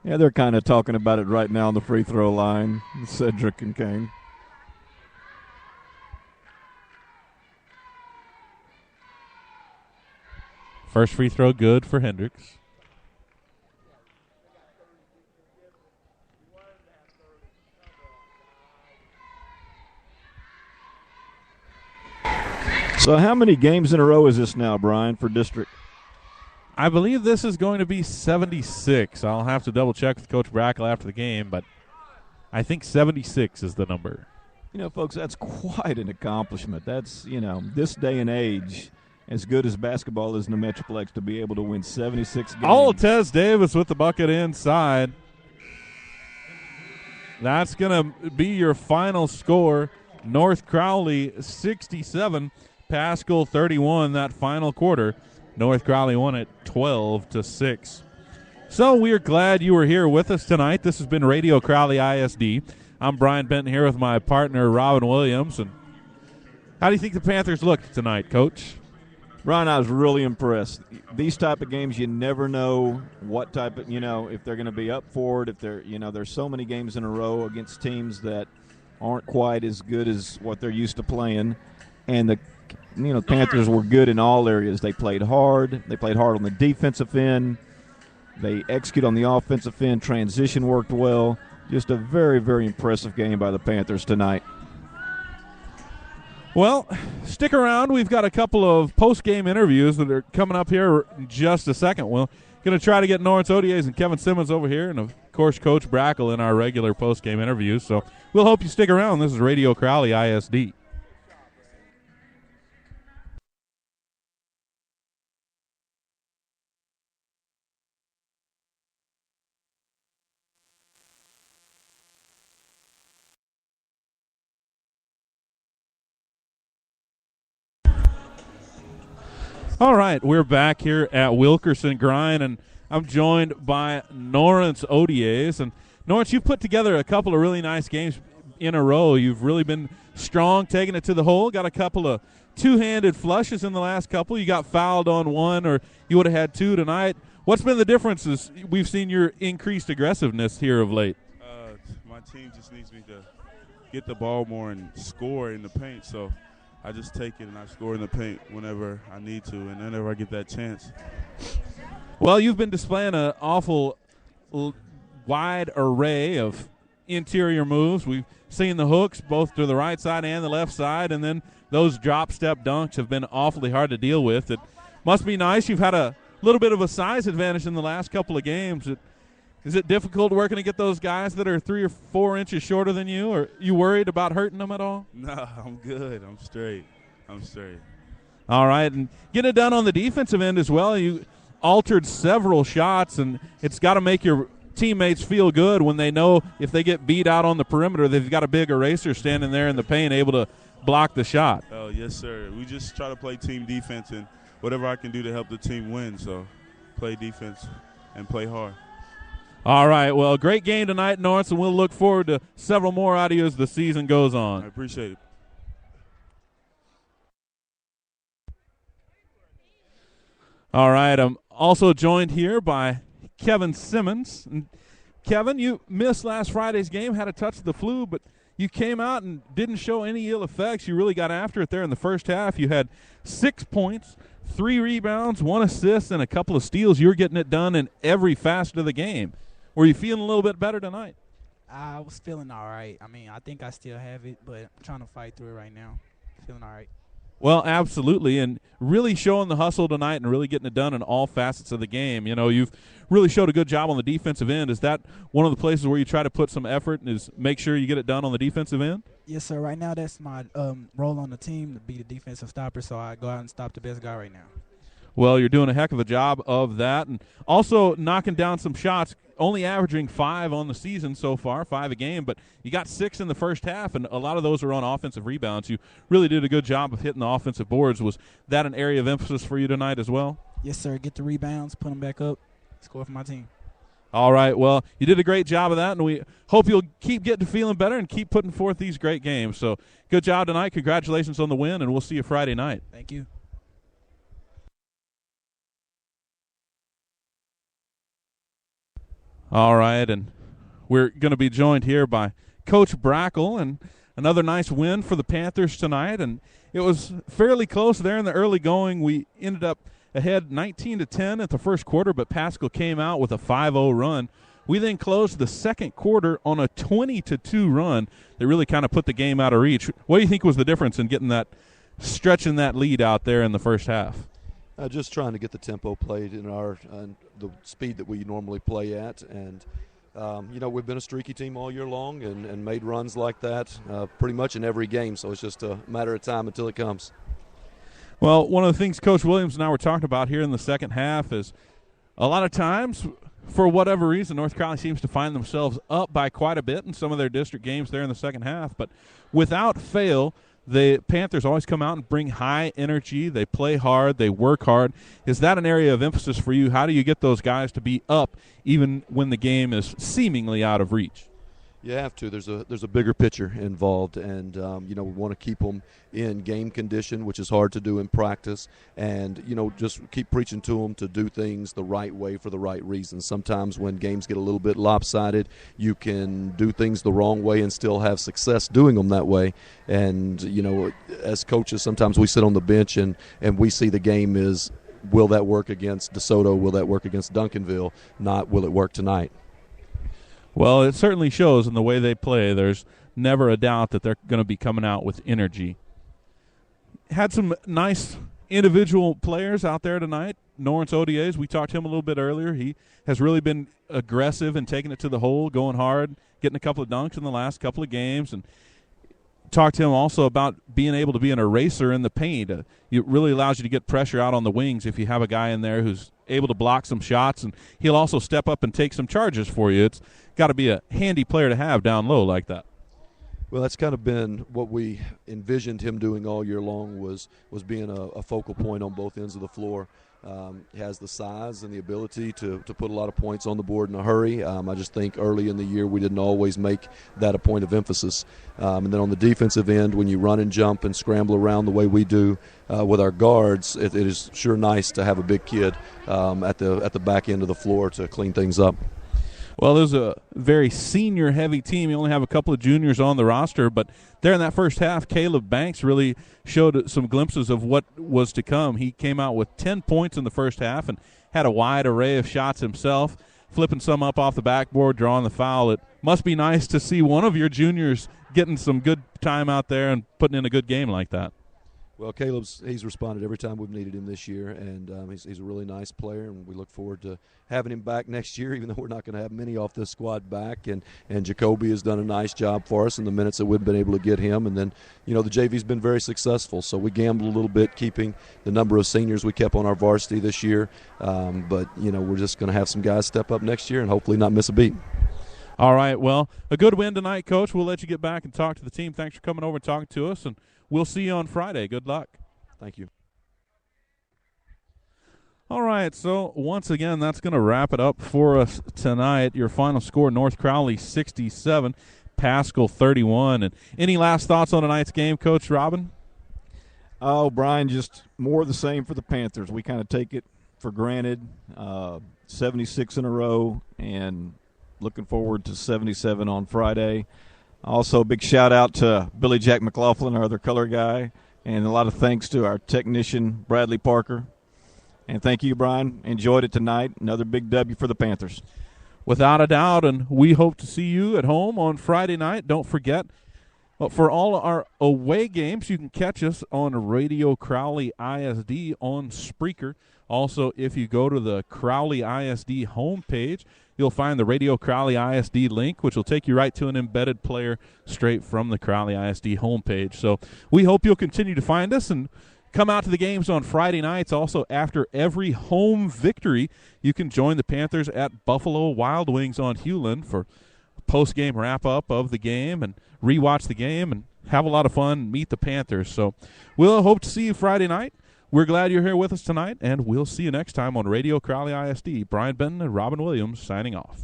Yeah, they're kind of talking about it right now on the free throw line, Cedric and Kane. First free throw good for Hendricks. So how many games in a row is this now, Brian, for district? I believe this is going to be 76. I'll have to double check with Coach Paschal after the game, but I think 76 is the number. You know, folks, that's quite an accomplishment. That's, this day and age, as good as basketball is in the Metroplex, to be able to win 76 games. Oh, Tez Davis with the bucket inside. That's going to be your final score. North Crowley 67, Paschal 31 that final quarter. North Crowley won it 12-6. So we are glad you were here with us tonight. This has been Radio Crowley ISD. I'm Brian Benton here with my partner, Robin Williams. And how do you think the Panthers looked tonight, Coach? Ron, I was really impressed. These type of games, you never know what type of, if they're going to be up for it. If they're, there's so many games in a row against teams that aren't quite as good as what they're used to playing. And the Panthers were good in all areas. They played hard. They played hard on the defensive end. They execute on the offensive end. Transition worked well. Just a very, very impressive game by the Panthers tonight. Well, stick around. We've got a couple of post-game interviews that are coming up here in just a second. We're going to try to get Lawrence Odiers and Kevin Simmons over here, and, of course, Coach Paschal in our regular post-game interviews. So we'll hope you stick around. This is Radio Crowley ISD. All right, we're back here at Wilkerson Grind, and I'm joined by Lawrence Odiers. And Lawrence, you've put together a couple of really nice games in a row. You've really been strong, taking it to the hole. Got a couple of two-handed flushes in the last couple. You got fouled on one, or you would have had two tonight. What's been the differences? We've seen your increased aggressiveness here of late. My team just needs me to get the ball more and score in the paint, so I just take it and I score in the paint whenever I need to and whenever I get that chance. Well, you've been displaying an awful wide array of interior moves. We've seen the hooks both to the right side and the left side, and then those drop-step dunks have been awfully hard to deal with. It must be nice. You've had a little bit of a size advantage in the last couple of games. Is it difficult working to get those guys that are 3 or 4 inches shorter than you? Or are you worried about hurting them at all? No, I'm good. I'm straight. All right, and get it done on the defensive end as well. You altered several shots, and it's got to make your teammates feel good when they know if they get beat out on the perimeter, they've got a big eraser standing there in the paint able to block the shot. Oh, yes, sir. We just try to play team defense and whatever I can do to help the team win. So play defense and play hard. All right, well, great game tonight, Norris, and we'll look forward to several more out of you as the season goes on. I appreciate it. All right, I'm also joined here by Kevin Simmons. And Kevin, you missed last Friday's game, had a touch of the flu, but you came out and didn't show any ill effects. You really got after it there in the first half. You had 6 points, 3 rebounds, 1 assist, and a couple of steals. You were getting it done in every facet of the game. Were you feeling a little bit better tonight? I was feeling all right. I mean, I think I still have it, but I'm trying to fight through it right now. Feeling all right. Well, absolutely, and really showing the hustle tonight and really getting it done in all facets of the game. You know, you've really showed a good job on the defensive end. Is that one of the places where you try to put some effort and is make sure you get it done on the defensive end? Yes, sir. Right now that's my role on the team, to be the defensive stopper, so I go out and stop the best guy right now. Well, you're doing a heck of a job of that, and also knocking down some shots, only averaging 5 on the season so far, 5 a game, but you got 6 in the first half, and a lot of those are on offensive rebounds. You really did a good job of hitting the offensive boards. Was that an area of emphasis for you tonight as well? Yes, sir. Get the rebounds, put them back up, score for my team. All right, well, you did a great job of that, and we hope you'll keep getting to feeling better and keep putting forth these great games. So good job tonight. Congratulations on the win, and we'll see you Friday night. Thank you. All right, and we're going to be joined here by Coach Paschal, and another nice win for the Panthers tonight. And it was fairly close there in the early going. We ended up ahead 19-10 at the first quarter, but Paschal came out with a 5-0 run. We then closed the second quarter on a 20-2 run that really kind of put the game out of reach. What do you think was the difference in stretching that lead out there in the first half? Just trying to get the tempo played in the speed that we normally play at. And, we've been a streaky team all year long and made runs like that pretty much in every game. So it's just a matter of time until it comes. Well, one of the things Coach Williams and I were talking about here in the second half is a lot of times, for whatever reason, North Crowley seems to find themselves up by quite a bit in some of their district games there in the second half. But without fail, the Panthers always come out and bring high energy. They play hard. They work hard. Is that an area of emphasis for you? How do you get those guys to be up even when the game is seemingly out of reach? You have to. There's a bigger picture involved, and we want to keep them in game condition, which is hard to do in practice, and just keep preaching to them to do things the right way for the right reasons. Sometimes when games get a little bit lopsided, you can do things the wrong way and still have success doing them that way. And as coaches, sometimes we sit on the bench and we see the game is, will that work against DeSoto? Will that work against Duncanville? Not, will it work tonight? Well, it certainly shows in the way they play. There's never a doubt that they're going to be coming out with energy. Had some nice individual players out there tonight. Norris Odiers, we talked to him a little bit earlier. He has really been aggressive and taking it to the hole, going hard, getting a couple of dunks in the last couple of games. And talked to him also about being able to be an eraser in the paint. It really allows you to get pressure out on the wings if you have a guy in there who's able to block some shots, and he'll also step up and take some charges for you. It's got to be a handy player to have down low like that. Well, that's kind of been what we envisioned him doing all year long, was being a focal point on both ends of the floor. He has the size and the ability to put a lot of points on the board in a hurry. I just think early in the year we didn't always make that a point of emphasis. And then on the defensive end, when you run and jump and scramble around the way we do with our guards, it is sure nice to have a big kid at the back end of the floor to clean things up. Well, there's a very senior-heavy team. You only have a couple of juniors on the roster, but there in that first half, Caleb Banks really showed some glimpses of what was to come. He came out with 10 points in the first half and had a wide array of shots himself, flipping some up off the backboard, drawing the foul. It must be nice to see one of your juniors getting some good time out there and putting in a good game like that. Well, he's responded every time we've needed him this year, and he's a really nice player, and we look forward to having him back next year, even though we're not going to have many off this squad back. And Jacoby has done a nice job for us in the minutes that we've been able to get him. And then, the JV's been very successful, so we gambled a little bit keeping the number of seniors we kept on our varsity this year. But we're just going to have some guys step up next year and hopefully not miss a beat. All right, well, a good win tonight, Coach. We'll let you get back and talk to the team. Thanks for coming over and talking to us, and we'll see you on Friday. Good luck. Thank you. All right, so once again, that's going to wrap it up for us tonight. Your final score, North Crowley 67, Paschal 31. And any last thoughts on tonight's game, Coach Robin? Oh, Brian, just more of the same for the Panthers. We kind of take it for granted, 76 in a row, and looking forward to 77 on Friday. Also, a big shout-out to Billy Jack McLaughlin, our other color guy, and a lot of thanks to our technician, Bradley Parker. And thank you, Brian. Enjoyed it tonight. Another big W for the Panthers. Without a doubt, and we hope to see you at home on Friday night. Don't forget, for all our away games, you can catch us on Radio Crowley ISD on Spreaker. Also, if you go to the Crowley ISD homepage, you'll find the Radio Crowley ISD link, which will take you right to an embedded player straight from the Crowley ISD homepage. So we hope you'll continue to find us and come out to the games on Friday nights. Also, after every home victory, you can join the Panthers at Buffalo Wild Wings on Hewlin for a post-game wrap-up of the game and rewatch the game and have a lot of fun, meet the Panthers. So we'll hope to see you Friday night. We're glad you're here with us tonight, and we'll see you next time on Radio Crowley ISD. Brian Benton and Robin Williams signing off.